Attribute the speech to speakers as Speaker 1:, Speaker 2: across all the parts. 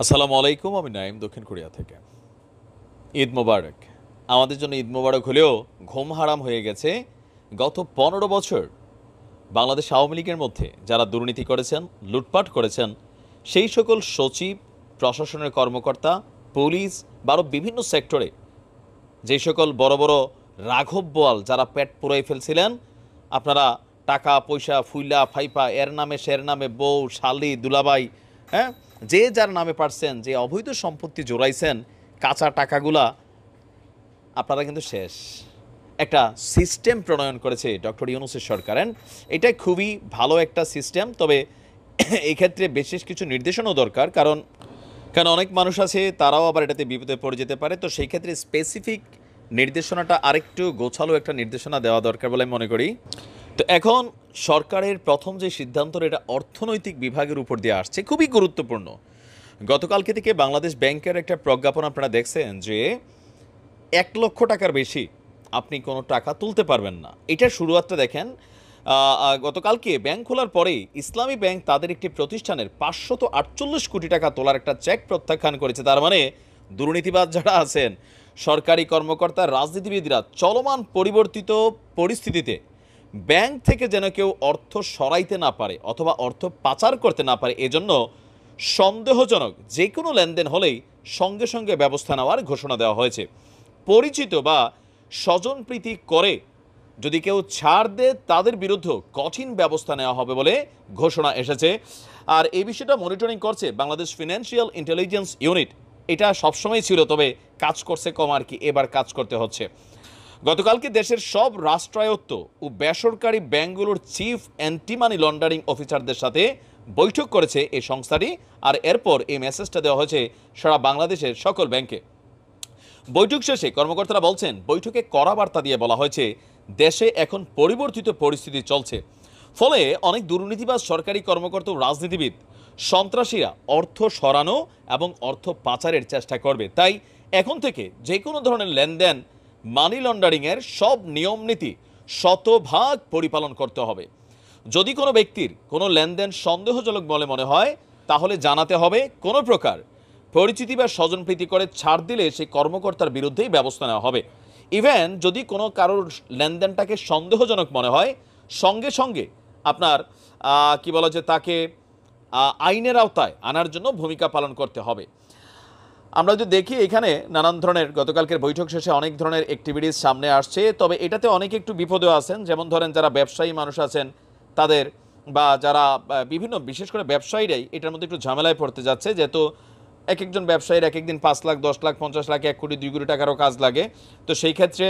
Speaker 1: আসসালামু আলাইকুম। আমি নাইম, দক্ষিণ কোরিয়া থেকে। ঈদ মোবারক। আমাদের জন্য ঈদ মোবারক হলেও ঘুম হারাম হয়ে গেছে গত ১৫ বছর বাংলাদেশ আওয়ামী লীগের মধ্যে যারা দুর্নীতি করেছেন, লুটপাট করেছেন, সেই সকল সচিব, প্রশাসনের কর্মকর্তা, পুলিশ বা আরও বিভিন্ন সেক্টরে যে সকল বড় বড় রাঘব বোয়াল যারা পেট পুরাই ফেলছিলেন, আপনারা টাকা পয়সা ফুইলা ফাইপা এর নামে সের নামে বউ শালি দুলাবাই, হ্যাঁ, যে যার নামে পারছেন যে অবৈধ সম্পত্তি জোড়াইছেন, কাঁচা টাকাগুলা আপনারা কিন্তু শেষ। একটা সিস্টেম প্রণয়ন করেছে ডক্টর ইউনূসের সরকার। এটা খুবই ভালো একটা সিস্টেম, তবে এই ক্ষেত্রে বিশেষ কিছু নির্দেশনাও দরকার, কারণ কারণ অনেক মানুষ আছে তারাও আবার এটাতে বিপদে পড়ে যেতে পারে। তো সেই ক্ষেত্রে স্পেসিফিক নির্দেশনাটা আরেকটু গোছালো একটা নির্দেশনা দেওয়া দরকার বলে আমি মনে করি। তো এখন সরকারের প্রথম যে সিদ্ধান্ত, এটা অর্থনৈতিক বিভাগের উপর দিয়ে আসছে, খুবই গুরুত্বপূর্ণ। গতকালকে থেকে বাংলাদেশ ব্যাংকের একটা প্রজ্ঞাপন আপনারা দেখছেন যে ১ লক্ষ টাকার বেশি আপনি কোনো টাকা তুলতে পারবেন না। এটার শুরুয়াতটা দেখেন। গতকালকে ব্যাংক খোলার পরেই ইসলামী ব্যাংক তাদের একটি প্রতিষ্ঠানের ৫৪৮ কোটি টাকা তোলার একটা চেক প্রত্যাখ্যান করেছে। তার মানে দুর্নীতিবাজ যারা আছেন, সরকারি কর্মকর্তা, রাজনীতিবিদরা চলমান পরিবর্তিত পরিস্থিতিতে ব্যাংক থেকে যেন কেউ অর্থ সরাইতে না পারে অথবা অর্থ পাচার করতে না পারে, এজন্য সন্দেহজনক যে কোনো লেনদেন হলেই সঙ্গে সঙ্গে ব্যবস্থা নেওয়ার ঘোষণা দেওয়া হয়েছে। পরিচিত বা স্বজনপ্রীতি করে যদি কেউ ছাড় দেয় তাদের বিরুদ্ধে কঠিন ব্যবস্থা নেওয়া হবে বলে ঘোষণা এসেছে। আর এই বিষয়টা মনিটরিং করছে বাংলাদেশ ফিনান্সিয়াল ইন্টেলিজেন্স ইউনিট। এটা সবসময় ছিল, তবে কাজ করছে কম আর কি, এবার কাজ করতে হচ্ছে। গতকালকে দেশের সব রাষ্ট্রায়ত্ত ও বেসরকারি ব্যাংকগুলোর চিফ অ্যান্টি মানি লন্ডারিং অফিসারদের সাথে বৈঠক করেছে এই সংস্থাটি। আর এরপর এই মেসেজটা দেওয়া হয়েছে সারা বাংলাদেশের সকল ব্যাংকে। বৈঠক শেষে কর্মকর্তারা বলছেন, বৈঠকে কড়া বার্তা দিয়ে বলা হয়েছে দেশে এখন পরিবর্তিত পরিস্থিতি চলছে, ফলে অনেক দুর্নীতিবাজ সরকারি কর্মকর্তা ও রাজনীতিবিদ, সন্ত্রাসীরা অর্থ সরানো এবং অর্থ পাচারের চেষ্টা করবে। তাই এখন থেকে যে কোনো ধরনের লেনদেন, মানি লন্ডারিংয়ের সব নিয়মনীতি শতভাগ পরিপালন করতে হবে। যদি কোনো ব্যক্তির কোনো লেনদেন সন্দেহজনক বলে মনে হয়, তাহলে জানাতে হবে। কোনো প্রকার পরিচিতি বা স্বজনপ্রীতি করে ছাড় দিলে সেই কর্মকর্তার বিরুদ্ধেই ব্যবস্থা নেওয়া হবে। ইভেন যদি কোনো কারোর লেনদেনটাকে সন্দেহজনক মনে হয়, সঙ্গে সঙ্গে আপনার কি বলা যে তাকে আইনের আওতায় আনার জন্য ভূমিকা পালন করতে হবে। আমরা যদি দেখি এখানে নানান ধরনের গতকালকের বৈঠক শেষে অনেক ধরনের অ্যাক্টিভিটিস সামনে আসছে, তবে এটাতে অনেকে একটু বিপদেও আছেন। যেমন ধরেন যারা ব্যবসায়ী মানুষ আছেন তাদের, বা যারা বিভিন্ন বিশেষ করে ব্যবসায়ীরাই এটার মধ্যে একটু ঝামেলায় পড়তে যাচ্ছে, যেহেতু এক একজন ব্যবসায়ীর এক একদিন ৫ লাখ, 10 লাখ, 50 লাখ, ১ কোটি, 2 কোটি টাকারও কাজ লাগে। তো সেই ক্ষেত্রে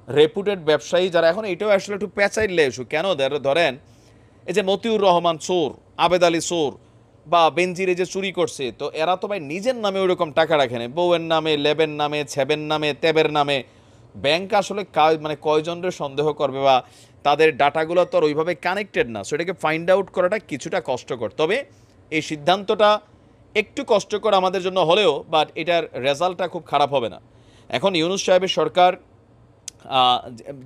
Speaker 1: রেপুটেড ব্যবসায়ী যারা, এখন এটাও আসলে একটু প্যাচাইলে ইস্যু কেন ধরেন এই যে মতিউর রহমান চোর, আবেদ আলী চোর বা বেনজিরে যে চুরি করছে, তো এরা তো ভাই নিজের নামে ওইরকম টাকা রাখে না, বউয়ের নামে, লেবের নামে, ছেবের নামে, তেবের নামে। ব্যাংক আসলে মানে কয়জনের সন্দেহ করবে, বা তাদের ডাটাগুলো তো আর ওইভাবে কানেক্টেড না, সেটাকে ফাইন্ড আউট করাটা কিছুটা কষ্টকর। তবে এই সিদ্ধান্তটা একটু কষ্টকর আমাদের জন্য হলেও, বাট এটার রেজাল্টটা খুব খারাপ হবে না। এখন ইউনূস সাহেবের সরকার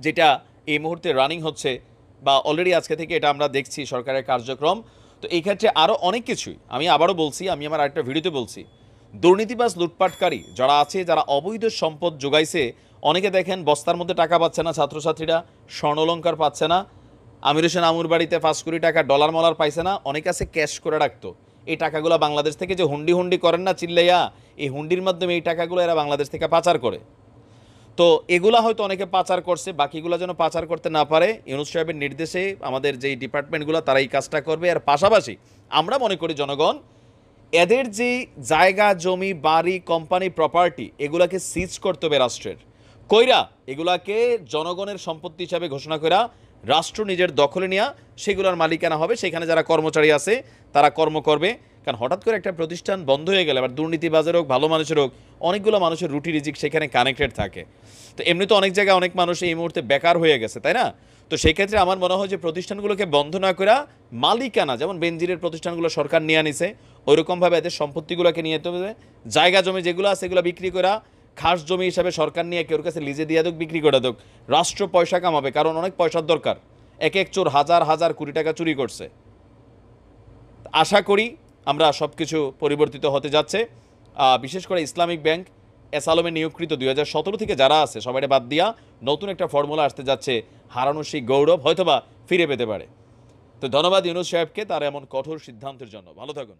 Speaker 1: যেটা এই মুহূর্তে রানিং হচ্ছে, বা অলরেডি আজকে থেকে এটা আমরা দেখছি সরকারের কার্যক্রম, তো এই ক্ষেত্রে আরও অনেক কিছুই, আমি আবারও বলছি, আমি আমার আরেকটা ভিডিওতে বলছি, দুর্নীতিবাজ লুটপাটকারী যারা আছে, যারা অবৈধ সম্পদ যোগাইছে, অনেকে দেখেন বস্তার মধ্যে টাকা পাচ্ছে না, ছাত্রছাত্রীরা স্বর্ণলঙ্কার পাচ্ছে না, আমির হোসেন আমুর বাড়িতে 5 কোটি টাকা ডলার মলার পাইছে না, অনেকে আছে ক্যাশ করে রাখতো। এই টাকাগুলো বাংলাদেশ থেকে যে হুন্ডি হুন্ডি করেন না চিল্লাইয়া, এই হুন্ডির মাধ্যমে এই টাকাগুলো এরা বাংলাদেশ থেকে পাচার করে। তো এগুলা হয়তো অনেকে পাচার করছে, বাকিগুলো যেন পাচার করতে না পারে, ইউনূস সাহেবের নির্দেশে আমাদের যেই ডিপার্টমেন্টগুলো তারা এই কাজটা করবে। আর পাশাপাশি আমরা মনে করি জনগণ এদের যে জায়গা জমি বাড়ি কোম্পানি প্রপার্টি, এগুলাকে সিজ করতে হবে রাষ্ট্রের, কইরা এগুলাকে জনগণের সম্পত্তি হিসাবে ঘোষণা করা, রাষ্ট্র নিজের দখলে নেওয়া, সেগুলোর মালিকানা হবে, সেখানে যারা কর্মচারী আছে তারা কর্ম করবে। কারণ হঠাৎ করে একটা প্রতিষ্ঠান বন্ধ হয়ে গেলে, আবার দুর্নীতিবাজের হোক ভালো মানুষের হোক, অনেকগুলো মানুষের রুটি রিজিক সেখানে কানেক্টেড থাকে। তো এমনি তো অনেক জায়গায় অনেক মানুষ এই মুহূর্তে বেকার হয়ে গেছে, তাই না? তো সেই ক্ষেত্রে আমার মনে হয় যে প্রতিষ্ঠানগুলোকে বন্ধ না করে মালিকানা, যেমন বেনজিরের প্রতিষ্ঠানগুলো সরকার নিয়ে আনিছে, ওইরকমভাবে এদের সম্পত্তিগুলোকে নিয়ে যেতে হবে। জায়গা জমি যেগুলো আছে এগুলো বিক্রি করা, খাস জমি হিসাবে সরকার নিয়ে কেউর কাছে লিজে দিয়ে দোক, বিক্রি করে দোক, রাষ্ট্র পয়সা কামাবে, কারণ অনেক পয়সার দরকার। এক এক চোর হাজার হাজার কোটি টাকা চুরি করছে। আশা করি আমরা সব কিছু পরিবর্তিত হতে যাচ্ছে। বিশেষ করে ইসলামিক ব্যাংক এস আলমে নিয়োগকৃত 2017 থেকে যারা আছে সবাইটা বাদ দিয়া নতুন একটা ফর্মুলা আসতে যাচ্ছে, হারানোর সেই গৌরব হয়তোবা ফিরে পেতে পারে। তো ধন্যবাদ ইউনূস সাহেবকে তার এমন কঠোর সিদ্ধান্তের জন্য। ভালো থাকুন।